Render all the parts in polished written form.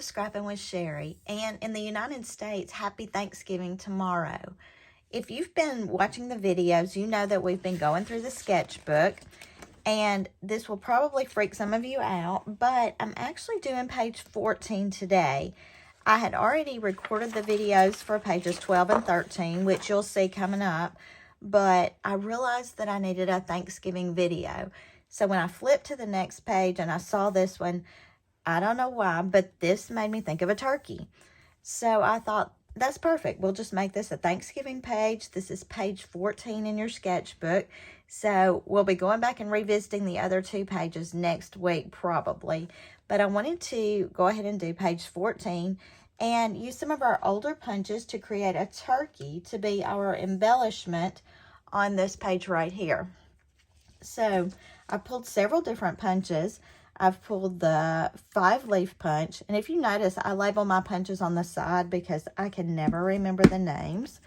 to Scrappin with Sheri, and in the United States, happy Thanksgiving tomorrow. If you've been watching the videos, you know that we've been going through the sketchbook, and this will probably freak some of you out, but I'm actually doing page 14 today. I had already recorded the videos for pages 12 and 13, which you'll see coming up, but I realized that I needed a Thanksgiving video. So when I flipped to the next page and I saw this one, I don't know why, but this made me think of a turkey. So I thought, that's perfect. We'll just make this a Thanksgiving page. This is page 14 in your sketchbook. So we'll be going back and revisiting the other two pages next week, probably. But I wanted to go ahead and do page 14 and use some of our older punches to create a turkey to be our embellishment on this page right here. So I pulled several different punches. I've pulled the 5-leaf punch, and if you notice, I label my punches on the side because I can never remember the names.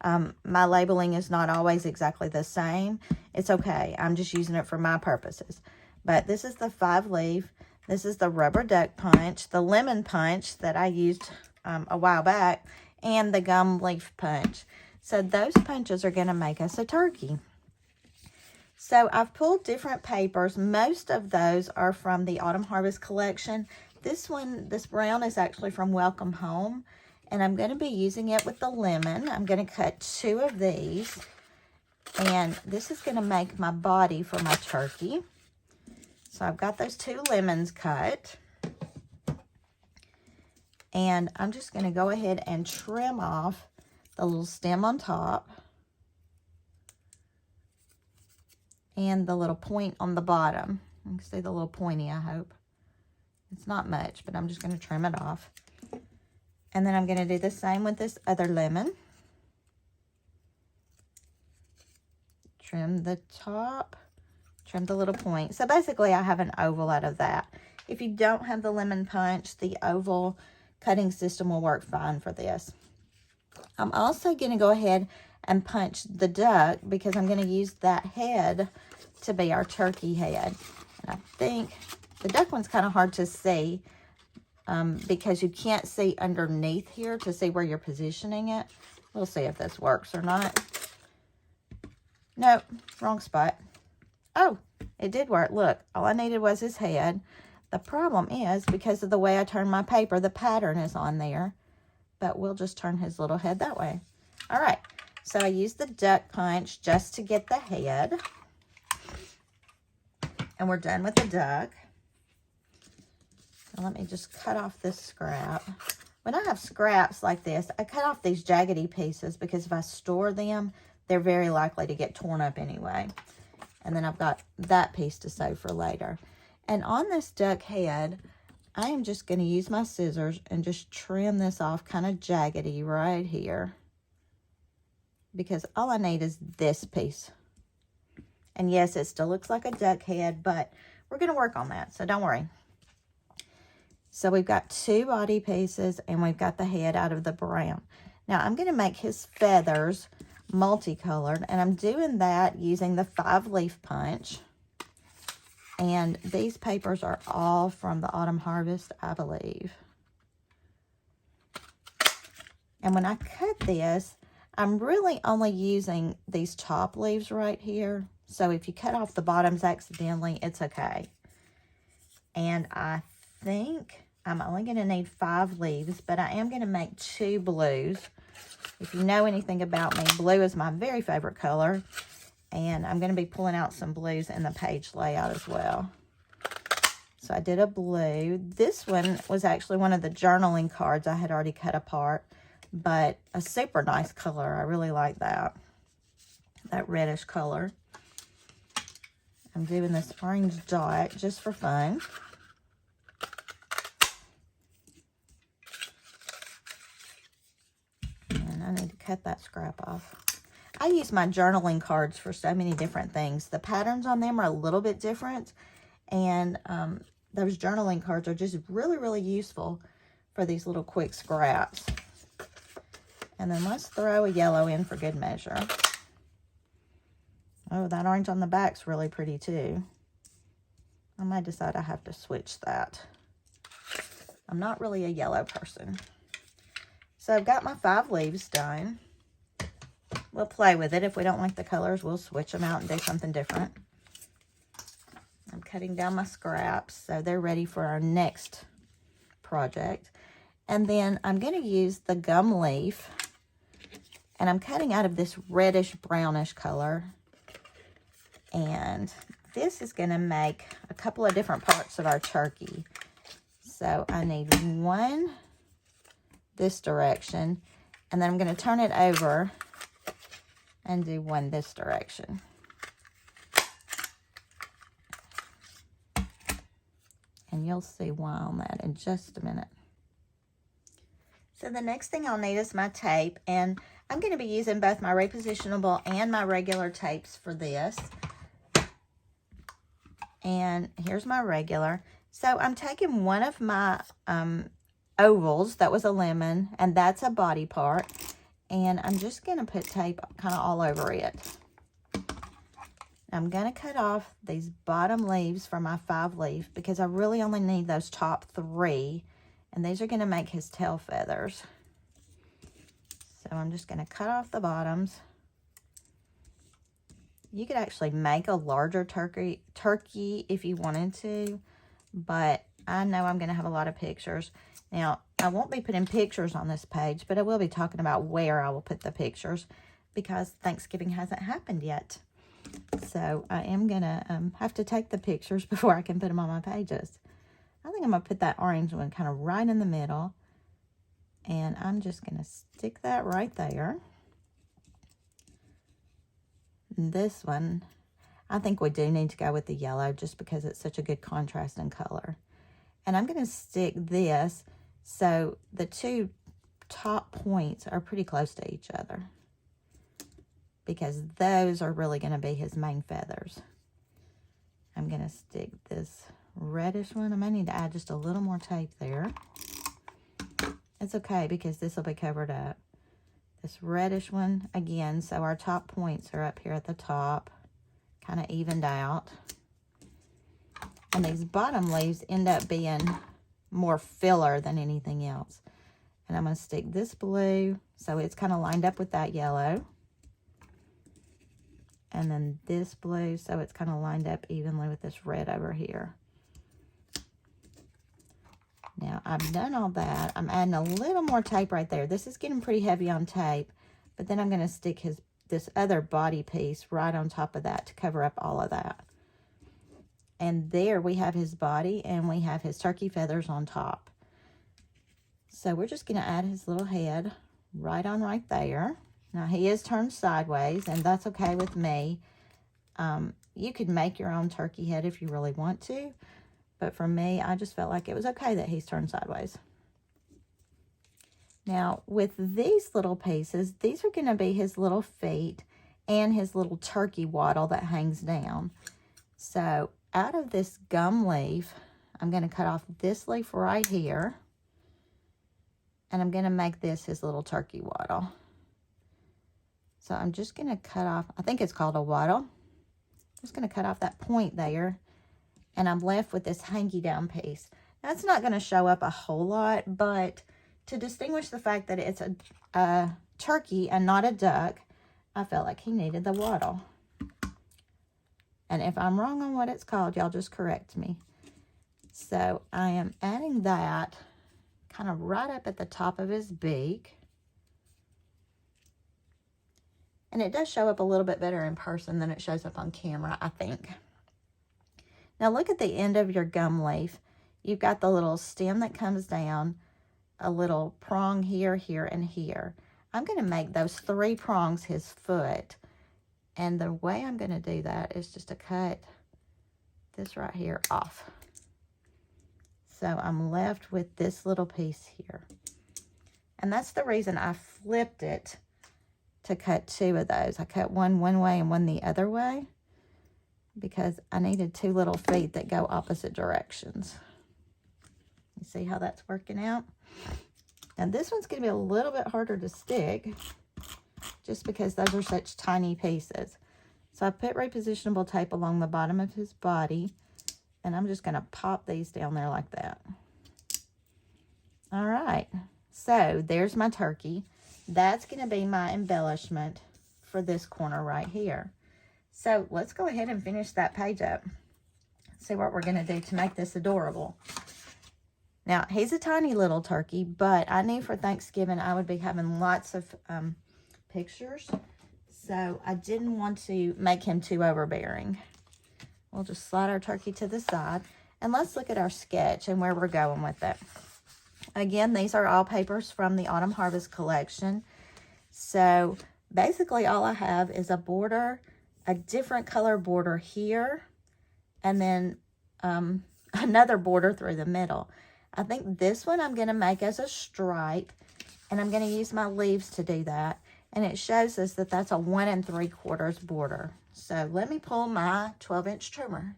My labeling is not always exactly the same. It's okay. I'm just using it for my purposes. But this is the 5-leaf. This is the rubber duck punch, the lemon punch that I used a while back, and the gum leaf punch. So those punches are going to make us a turkey. So I've pulled different papers. Most of those are from the Autumn Harvest collection. This one, this brown, is actually from Welcome Home. And I'm going to be using it with the lemon. I'm going to cut 2 of these. And this is going to make my body for my turkey. So I've got those 2 lemons cut. And I'm just going to go ahead and trim off the little stem on top. And the little point on the bottom. You can see the little pointy, I hope. It's not much, but I'm just going to trim it off. And then I'm going to do the same with this other lemon. Trim the top. Trim the little point. So basically, I have an oval out of that. If you don't have the lemon punch, the oval cutting system will work fine for this. I'm also going to go ahead and punch the duck because I'm going to use that head to be our turkey head. And I think the duck one's kind of hard to see because you can't see underneath here to see where you're positioning it. We'll see if this works or not. Nope, wrong spot. Oh, it did work. Look, all I needed was his head. The problem is, because of the way I turn my paper, the pattern is on there. But we'll just turn his little head that way. All right. So I used the duck punch just to get the head. And we're done with the duck. Now let me just cut off this scrap. When I have scraps like this, I cut off these jaggedy pieces because if I store them, they're very likely to get torn up anyway. And then I've got that piece to sew for later. And on this duck head, I am just going to use my scissors and just trim this off kind of jaggedy right here. Because all I need is this piece. And yes, it still looks like a duck head, but we're going to work on that, so don't worry. So we've got 2 body pieces, and we've got the head out of the brown. Now, I'm going to make his feathers multicolored, and I'm doing that using the 5-leaf punch. And these papers are all from the Autumn Harvest, I believe. And when I cut this, I'm really only using these top leaves right here. So if you cut off the bottoms accidentally, it's okay. And I think I'm only going to need 5 leaves, but I am going to make 2 blues. If you know anything about me, blue is my very favorite color. And I'm going to be pulling out some blues in the page layout as well. So I did a blue. This one was actually one of the journaling cards I had already cut apart. But a super nice color. I really like that. That reddish color. I'm doing this orange dot just for fun. And I need to cut that scrap off. I use my journaling cards for so many different things. The patterns on them are a little bit different. And those journaling cards are just really, really useful for these little quick scraps. And then let's throw a yellow in for good measure. Oh, that orange on the back's really pretty too. I might decide I have to switch that. I'm not really a yellow person. So I've got my 5 leaves done. We'll play with it. If we don't like the colors, we'll switch them out and do something different. I'm cutting down my scraps so they're ready for our next project. And then I'm going to use the gum leaf, and I'm cutting out of this reddish brownish color. And this is going to make a couple of different parts of our turkey. So I need one this direction, and then I'm going to turn it over and do one this direction. And you'll see why on that in just a minute. So the next thing I'll need is my tape, and I'm going to be using both my repositionable and my regular tapes for this. And here's my regular. So I'm taking one of my ovals, that was a lemon, and that's a body part, and I'm just going to put tape kind of all over it. I'm going to cut off these bottom leaves for my 5 leaf because I really only need those top 3, and these are going to make his tail feathers. So I'm just going to cut off the bottoms. You could actually make a larger turkey if you wanted to, but I know I'm going to have a lot of pictures. Now, I won't be putting pictures on this page, but I will be talking about where I will put the pictures because Thanksgiving hasn't happened yet. So I am going to have to take the pictures before I can put them on my pages. I think I'm going to put that orange one kind of right in the middle. And I'm just going to stick that right there. And this one, I think we do need to go with the yellow just because it's such a good contrast in color. And I'm going to stick this so the 2 top points are pretty close to each other, because those are really going to be his main feathers. I'm going to stick this reddish one. I may need to add just a little more tape there. It's okay because this will be covered up. This reddish one again, so our top points are up here at the top, kind of evened out. And these bottom leaves end up being more filler than anything else. And I'm going to stick this blue so it's kind of lined up with that yellow. And then this blue so it's kind of lined up evenly with this red over here. Now, I've done all that. I'm adding a little more tape right there. This is getting pretty heavy on tape, but then I'm going to stick this other body piece right on top of that to cover up all of that. And there we have his body, and we have his turkey feathers on top. So we're just going to add his little head right on right there. Now, he is turned sideways, and that's okay with me. You could make your own turkey head if you really want to. But for me, I just felt like it was okay that he's turned sideways. Now, with these little pieces, these are going to be his little feet and his little turkey waddle that hangs down. So, out of this gum leaf, I'm going to cut off this leaf right here. And I'm going to make this his little turkey waddle. So, I'm just going to cut off, I think it's called a waddle. I'm just going to cut off that point there. And I'm left with this hangy down piece. That's not going to show up a whole lot, but to distinguish the fact that it's a turkey and not a duck, I felt like he needed the waddle. And if I'm wrong on what it's called, y'all just correct me. So I am adding that kind of right up at the top of his beak. And it does show up a little bit better in person than it shows up on camera, I think. Now look at the end of your gum leaf. You've got the little stem that comes down, a little prong here, here, and here. I'm going to make those 3 prongs his foot. And the way I'm going to do that is just to cut this right here off. So I'm left with this little piece here. And that's the reason I flipped it to cut 2 of those. I cut one way and one the other way, because I needed 2 little feet that go opposite directions. You see how that's working out? And this one's going to be a little bit harder to stick just because those are such tiny pieces. So I put repositionable tape along the bottom of his body, and I'm just going to pop these down there like that. All right, so there's my turkey. That's going to be my embellishment for this corner right here. So let's go ahead and finish that page up. See what we're going to do to make this adorable. Now, he's a tiny little turkey, but I knew for Thanksgiving I would be having lots of pictures. So I didn't want to make him too overbearing. We'll just slide our turkey to the side. And let's look at our sketch and where we're going with it. Again, these are all papers from the Autumn Harvest collection. So basically all I have is a border, a different color border here, and then another border through the middle. I think this one I'm going to make as a stripe, and I'm going to use my leaves to do that. And it shows us that that's a 1 3/4 border. So let me pull my 12-inch trimmer.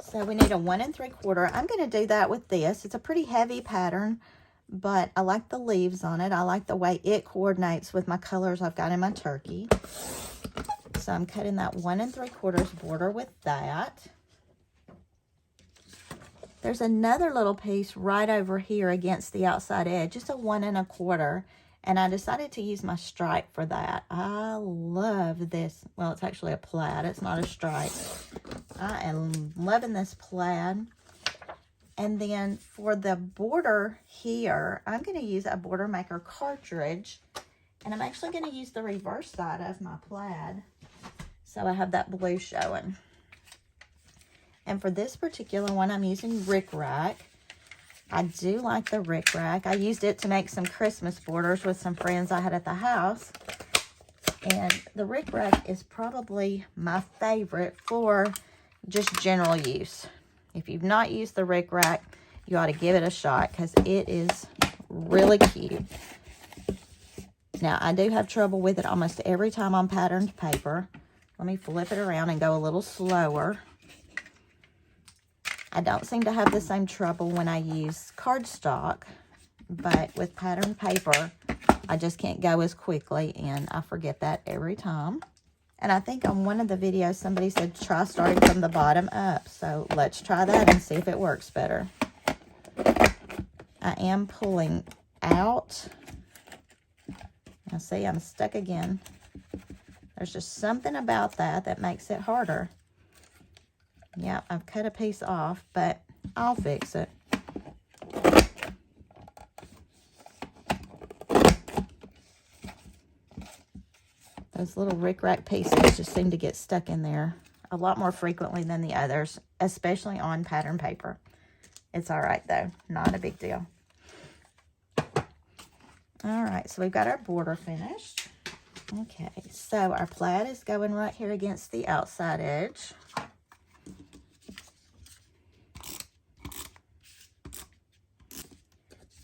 So we need a 1 3/4. I'm going to do that with this. It's a pretty heavy pattern, but I like the leaves on it. I like the way it coordinates with my colors I've got in my turkey. So I'm cutting that 1 3/4 border with that. There's another little piece right over here against the outside edge, just a 1 1/4. And I decided to use my stripe for that. I love this. Well, it's actually a plaid. It's not a stripe. I am loving this plaid. And then for the border here, I'm going to use a Border Maker cartridge. And I'm actually going to use the reverse side of my plaid. So I have that blue showing. And for this particular one, I'm using rickrack. I do like the rickrack. I used it to make some Christmas borders with some friends I had at the house. And the rickrack is probably my favorite for just general use. If you've not used the rickrack, you ought to give it a shot because it is really cute. Now, I do have trouble with it almost every time on patterned paper. Let me flip it around and go a little slower. I don't seem to have the same trouble when I use cardstock, but with patterned paper, I just can't go as quickly, and I forget that every time. And I think on one of the videos, somebody said try starting from the bottom up, so let's try that and see if it works better. I am pulling out. Now see, I'm stuck again. There's just something about that that makes it harder. Yeah, I've cut a piece off, but I'll fix it. Those little rickrack pieces just seem to get stuck in there a lot more frequently than the others, especially on pattern paper. It's all right, though. Not a big deal. All right, so we've got our border finished. Okay, so our plaid is going right here against the outside edge.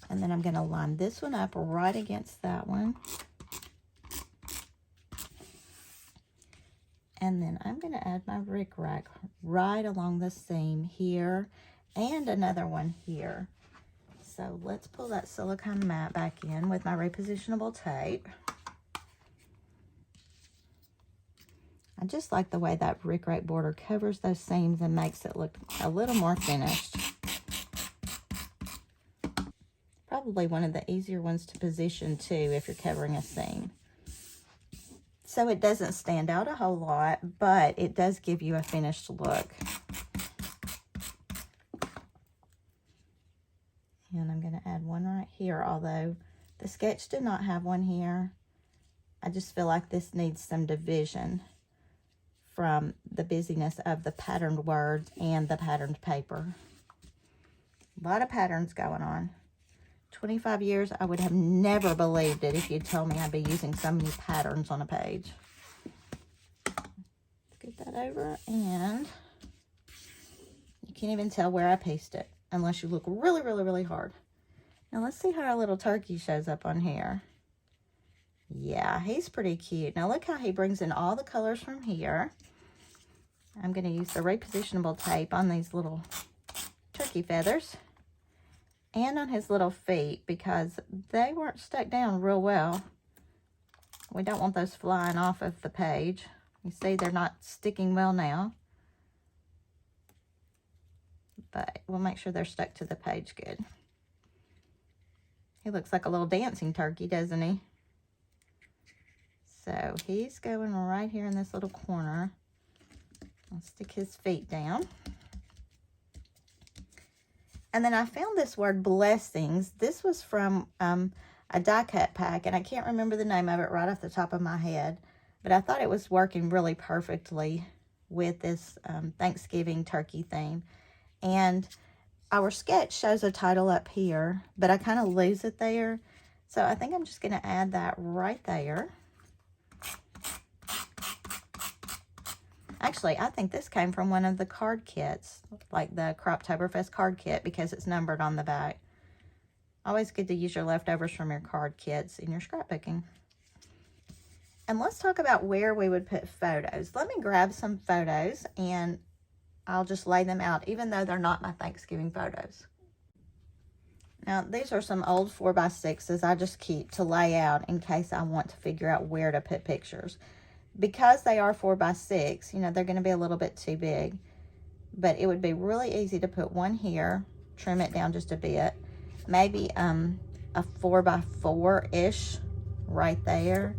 And then I'm going to line this one up right against that one. And then I'm going to add my rickrack right along the seam here and another one here. So let's pull that silicone mat back in with my repositionable tape. I just like the way that rickrack border covers those seams and makes it look a little more finished. Probably one of the easier ones to position too if you're covering a seam. So it doesn't stand out a whole lot, but it does give you a finished look. And I'm going to add one right here, although the sketch did not have one here. I just feel like this needs some division from the busyness of the patterned words and the patterned paper. A lot of patterns going on. 25 years, I would have never believed it if you'd told me I'd be using so many patterns on a page. Get that over, and you can't even tell where I pieced it unless you look really, really, really hard. Now let's see how our little turkey shows up on here. Yeah, he's pretty cute. Now look how he brings in all the colors from here. I'm going to use the repositionable tape on these little turkey feathers and on his little feet because they weren't stuck down real well. We don't want those flying off of the page. You see they're not sticking well now. but we'll make sure they're stuck to the page good. He looks like a little dancing turkey, doesn't he? So he's going right here in this little corner. I'll stick his feet down. And then I found this word blessings. This was from a die cut pack, and I can't remember the name of it right off the top of my head, but I thought it was working really perfectly with this Thanksgiving turkey theme. And our sketch shows a title up here, but I kind of lose it there. So I think I'm just going to add that right there. Actually, I think this came from one of the card kits, like the Croptoberfest card kit, because it's numbered on the back. Always good to use your leftovers from your card kits in your scrapbooking. And let's talk about where we would put photos. Let me grab some photos and I'll just lay them out, even though they're not my Thanksgiving photos. Now, these are some old 4x6s I just keep to lay out in case I want to figure out where to put pictures. Because they are 4x6, you know, they're going to be a little bit too big. But it would be really easy to put one here, trim it down just a bit. Maybe a 4x4-ish right there.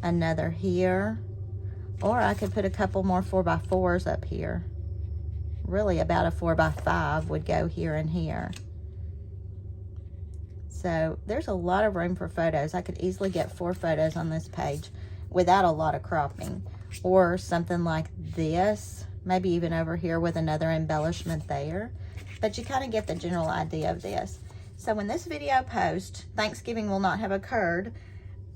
Another here. Or I could put a couple more 4x4s up here. Really about a 4x5 would go here and here. So there's a lot of room for photos. I could easily get 4 photos on this page without a lot of cropping. Or something like this, maybe even over here with another embellishment there. But you kind of get the general idea of this. So when this video posts, Thanksgiving will not have occurred.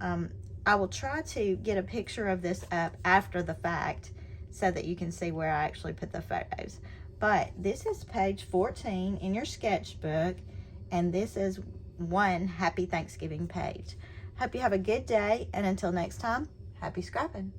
I will try to get a picture of this up after the fact so that you can see where I actually put the photos. But this is page 14 in your sketchbook, and this is one Happy Thanksgiving page. Hope you have a good day, and until next time, happy scrapping.